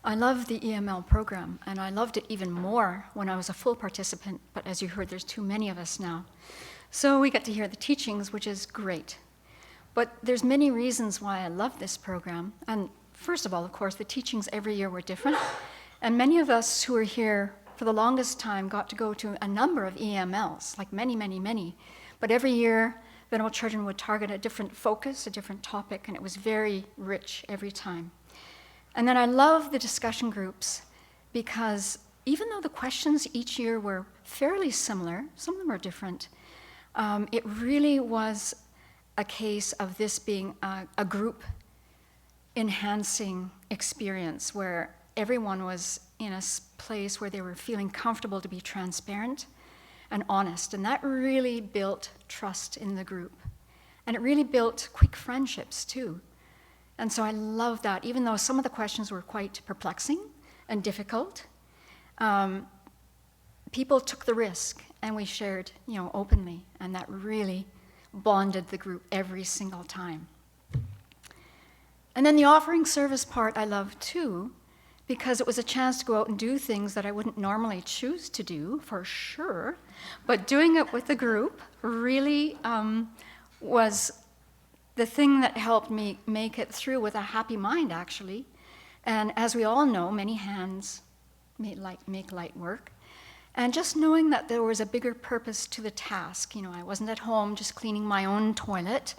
I love the EML program, and I loved it even more when I was a full participant, but as you heard, there's too many of us now. So we get to hear the teachings, which is great. But there's many reasons why I love this program. And first of all, of course, the teachings every year were different. And many of us who are here for the longest time got to go to a number of EMLs, like many, many, many. But every year, Venerable Children would target a different focus, a different topic, and it was very rich every time. And then I love the discussion groups because even though the questions each year were fairly similar, some of them are different, it really was a case of this being a group enhancing experience where everyone was in a place where they were feeling comfortable to be transparent and honest. And that really built trust in the group. And it really built quick friendships too. And so I love that, even though some of the questions were quite perplexing and difficult. People took the risk, and we shared, openly, and that really bonded the group every single time. And then the offering service part I loved too, because it was a chance to go out and do things that I wouldn't normally choose to do, for sure, but doing it with the group really was the thing that helped me make it through with a happy mind, actually. And as we all know, many hands make light work. And just knowing that there was a bigger purpose to the task. I wasn't at home just cleaning my own toilet.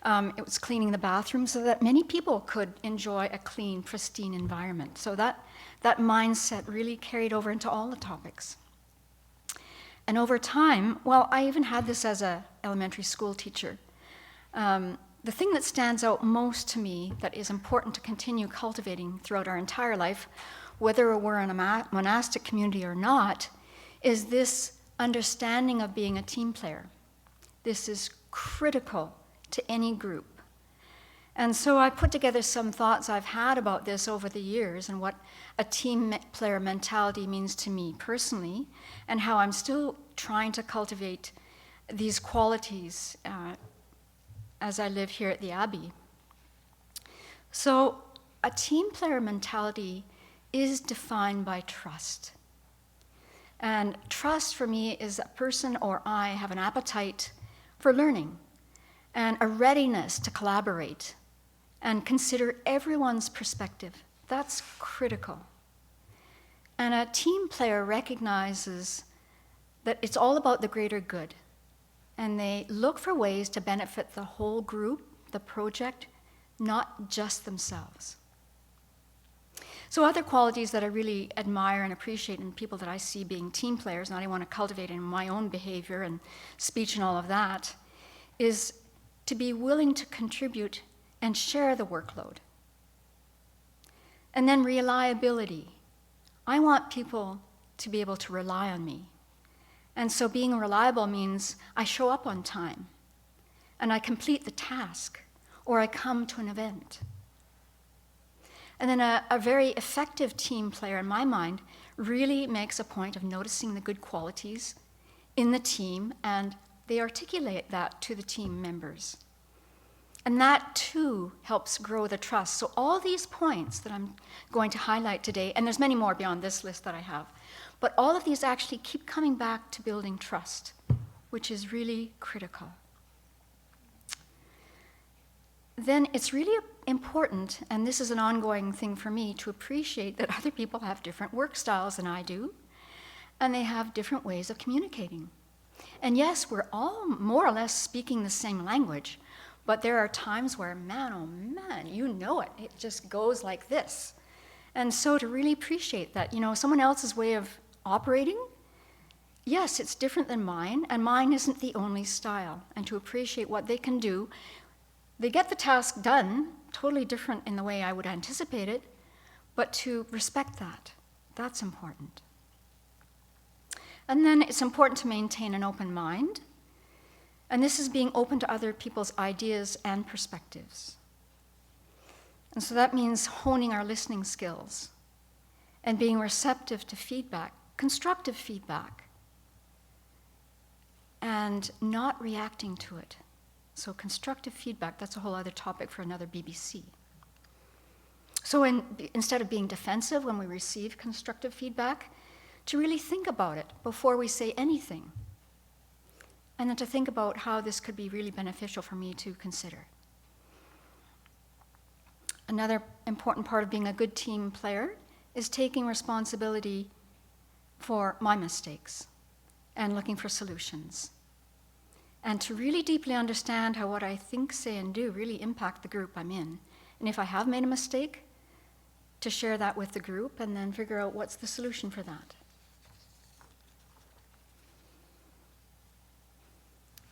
It was cleaning the bathroom so that many people could enjoy a clean, pristine environment. So that mindset really carried over into all the topics. And over time, I even had this as an elementary school teacher. The thing that stands out most to me that is important to continue cultivating throughout our entire life, whether we're in a monastic community or not, is this understanding of being a team player. This is critical to any group. And so I put together some thoughts I've had about this over the years and what a team player mentality means to me personally, and how I'm still trying to cultivate these qualities as I live here at the Abbey. So a team player mentality is defined by trust. And trust for me is a person or I have an appetite for learning and a readiness to collaborate and consider everyone's perspective. That's critical. And a team player recognizes that it's all about the greater good. And they look for ways to benefit the whole group, the project, not just themselves. So other qualities that I really admire and appreciate in people that I see being team players, and I want to cultivate in my own behavior and speech and all of that, is to be willing to contribute and share the workload. And then reliability. I want people to be able to rely on me. And so being reliable means I show up on time, and I complete the task, or I come to an event. And then a very effective team player, in my mind, really makes a point of noticing the good qualities in the team, and they articulate that to the team members. And that, too, helps grow the trust. So all these points that I'm going to highlight today, and there's many more beyond this list that I have, but all of these actually keep coming back to building trust, which is really critical. Then it's really important, and this is an ongoing thing for me, to appreciate that other people have different work styles than I do, and they have different ways of communicating. And yes, we're all more or less speaking the same language, but there are times where, man, oh man, it just goes like this. And so to really appreciate that, someone else's way of operating, yes, it's different than mine, and mine isn't the only style. And to appreciate what they can do, they get the task done, totally different in the way I would anticipate it, but to respect that, that's important. And then it's important to maintain an open mind, and this is being open to other people's ideas and perspectives. And so that means honing our listening skills and being receptive to feedback, constructive feedback, and not reacting to it. So constructive feedback, that's a whole other topic for another BBC. So instead of being defensive when we receive constructive feedback, to really think about it before we say anything. And then to think about how this could be really beneficial for me to consider. Another important part of being a good team player is taking responsibility for my mistakes and looking for solutions. And to really deeply understand how what I think, say, and do really impact the group I'm in. And if I have made a mistake, to share that with the group and then figure out what's the solution for that.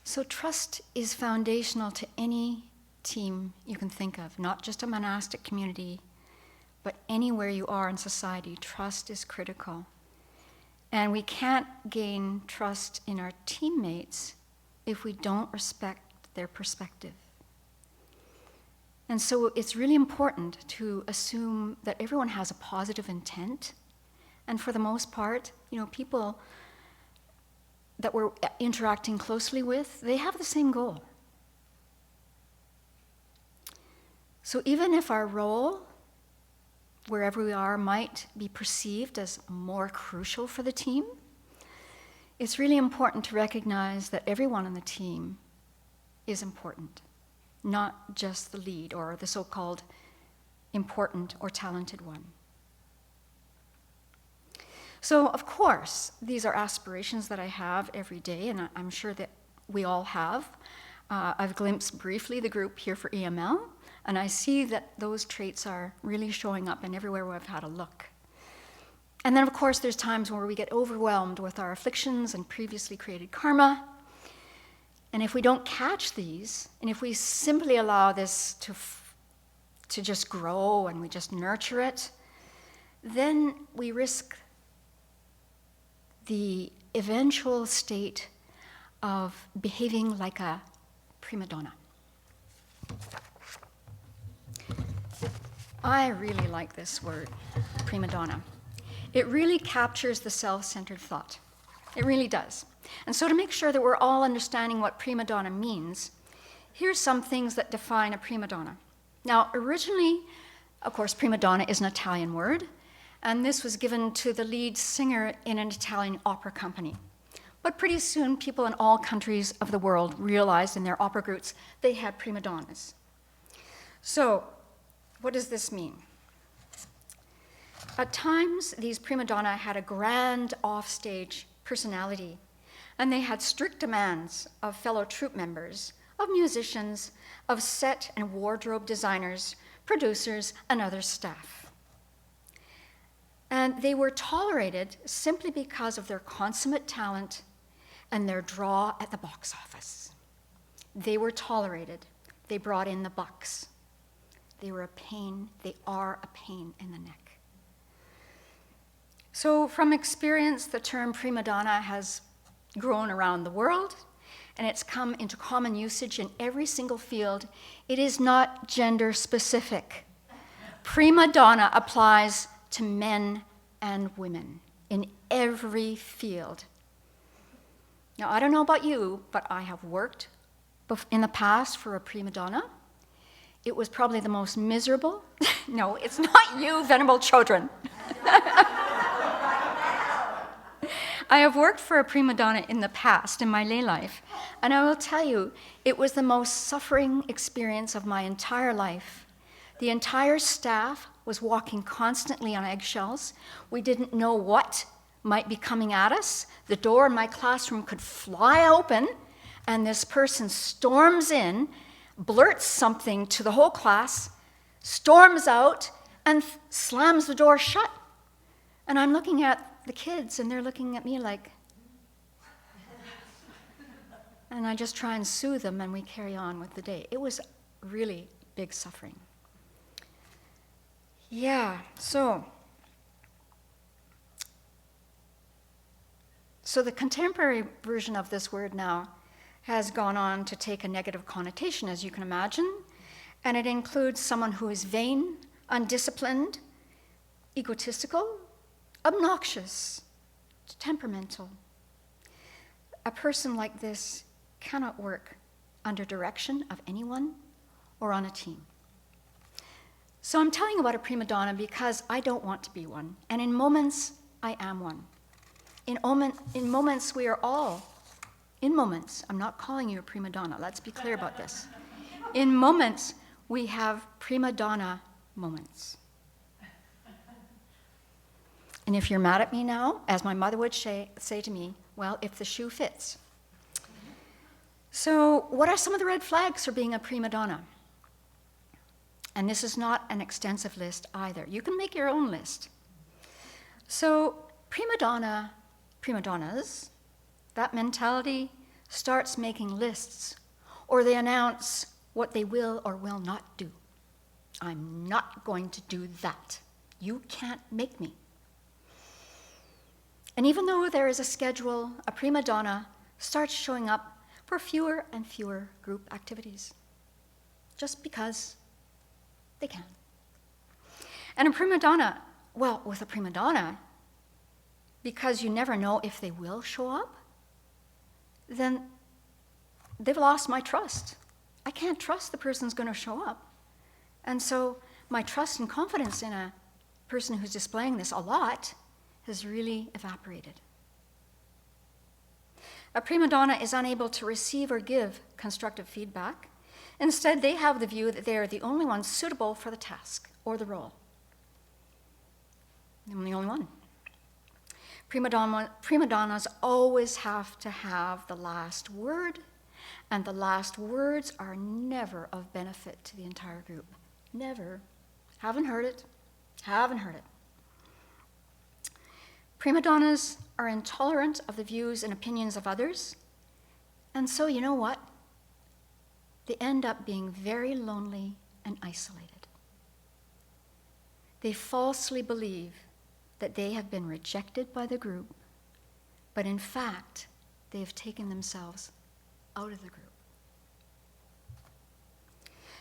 So trust is foundational to any team you can think of, not just a monastic community, but anywhere you are in society. Trust is critical. And we can't gain trust in our teammates if we don't respect their perspective. And so it's really important to assume that everyone has a positive intent. And for the most part, people that we're interacting closely with, they have the same goal. So even if our role, wherever we are, might be perceived as more crucial for the team, it's really important to recognize that everyone on the team is important, not just the lead or the so-called important or talented one. So, of course, these are aspirations that I have every day, and I'm sure that we all have. I've glimpsed briefly the group here for EML, and I see that those traits are really showing up in everywhere where I've had a look. And then, of course, there's times where we get overwhelmed with our afflictions and previously created karma. And if we don't catch these, and if we simply allow this to just grow and we just nurture it, then we risk the eventual state of behaving like a prima donna. I really like this word, prima donna. It really captures the self-centered thought. It really does. And so to make sure that we're all understanding what prima donna means, here's some things that define a prima donna. Now, originally, of course, prima donna is an Italian word, and this was given to the lead singer in an Italian opera company. But pretty soon, people in all countries of the world realized in their opera groups they had prima donnas. So, what does this mean? At times, these prima donna had a grand offstage personality, and they had strict demands of fellow troupe members, of musicians, of set and wardrobe designers, producers, and other staff. And they were tolerated simply because of their consummate talent and their draw at the box office. They were tolerated. They brought in the bucks. They were a pain. They are a pain in the neck. So from experience, the term prima donna has grown around the world, and it's come into common usage in every single field. It is not gender specific. Prima donna applies to men and women in every field. Now, I don't know about you, but I have worked in the past for a prima donna. It was probably the most miserable. No, it's not you, venerable children. I have worked for a prima donna in the past, in my lay life, and I will tell you, it was the most suffering experience of my entire life. The entire staff was walking constantly on eggshells. We didn't know what might be coming at us. The door in my classroom could fly open, and this person storms in, blurts something to the whole class, storms out, and slams the door shut. And I'm looking at the kids, and they're looking at me like, and I just try and soothe them, and we carry on with the day. It was really big suffering. Yeah, so the contemporary version of this word now has gone on to take a negative connotation, as you can imagine, and it includes someone who is vain, undisciplined, egotistical, obnoxious, temperamental. A person like this cannot work under direction of anyone or on a team. So I'm telling you about a prima donna because I don't want to be one. And in moments, I am one. In moments, we are all, in moments, I'm not calling you a prima donna, let's be clear about this. In moments, we have prima donna moments. And if you're mad at me now, as my mother would say to me, well, if the shoe fits. So what are some of the red flags for being a prima donna? And this is not an extensive list either. You can make your own list. So prima donnas, that mentality starts making lists, or they announce what they will or will not do. I'm not going to do that. You can't make me. And even though there is a schedule, a prima donna starts showing up for fewer and fewer group activities, just because they can. And a prima donna, well, with a prima donna, because you never know if they will show up, then they've lost my trust. I can't trust the person's going to show up. And so my trust and confidence in a person who's displaying this a lot has really evaporated. A prima donna is unable to receive or give constructive feedback. Instead, they have the view that they are the only ones suitable for the task or the role. I'm the only one. Prima donnas always have to have the last word, and the last words are never of benefit to the entire group. Never. Haven't heard it. Prima donnas are intolerant of the views and opinions of others, and so you know what? They end up being very lonely and isolated. They falsely believe that they have been rejected by the group, but in fact, they have taken themselves out of the group.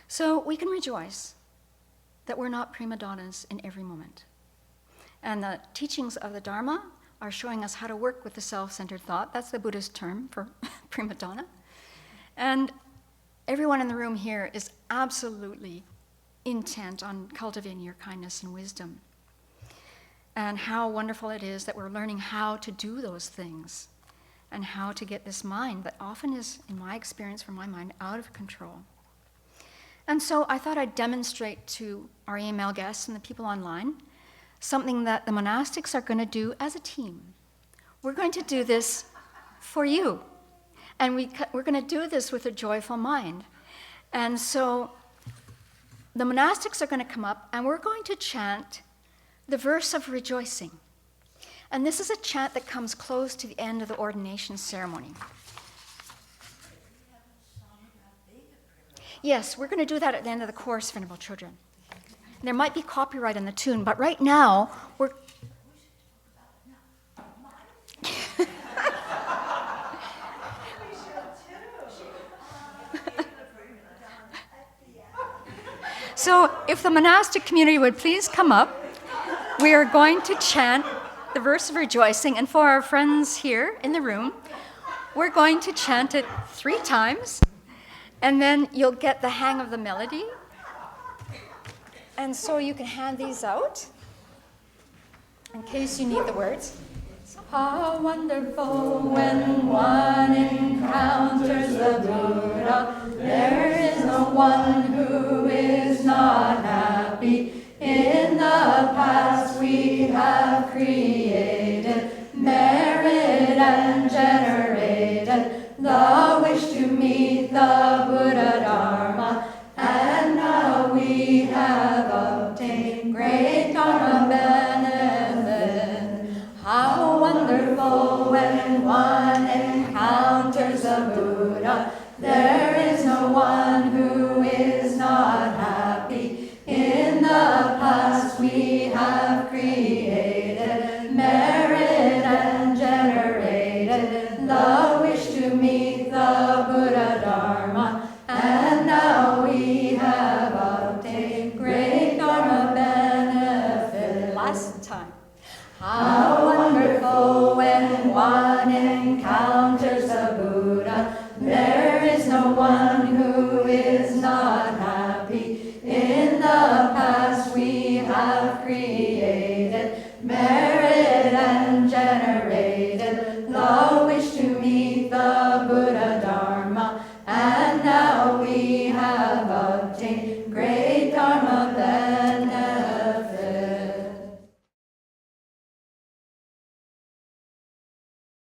So we can rejoice that we're not prima donnas in every moment. And the teachings of the Dharma are showing us how to work with the self-centered thought. That's the Buddhist term for prima donna. And everyone in the room here is absolutely intent on cultivating your kindness and wisdom. And how wonderful it is that we're learning how to do those things and how to get this mind that often is, in my experience, from my mind, out of control. And so I thought I'd demonstrate to our EML guests and the people online something that the monastics are going to do as a team. We're going to do this for you. And we're going to do this with a joyful mind. And so the monastics are going to come up and we're going to chant the verse of rejoicing. And this is a chant that comes close to the end of the ordination ceremony. Yes, we're going to do that at the end of the course, Venerable Children. There might be copyright on the tune, but right now we're... So if the monastic community would please come up, we are going to chant the verse of rejoicing, and for our friends here in the room, we're going to chant it 3 times, and then you'll get the hang of the melody. And so you can hand these out in case you need the words. How wonderful when one encounters the Buddha. There is no one who is not happy. In the past we have created, merit and generated the wish to meet the Buddha Dharma, and now we have obtained great Dharma benefit. How wonderful when one encounters the Buddha. There is no one who is not happy. In the past we have created, merit and generated the wish to meet the Buddha Dharma, and now we have obtained great Dharma benefit. Last time. How wonderful when one encounters the Buddha. There is no one who is not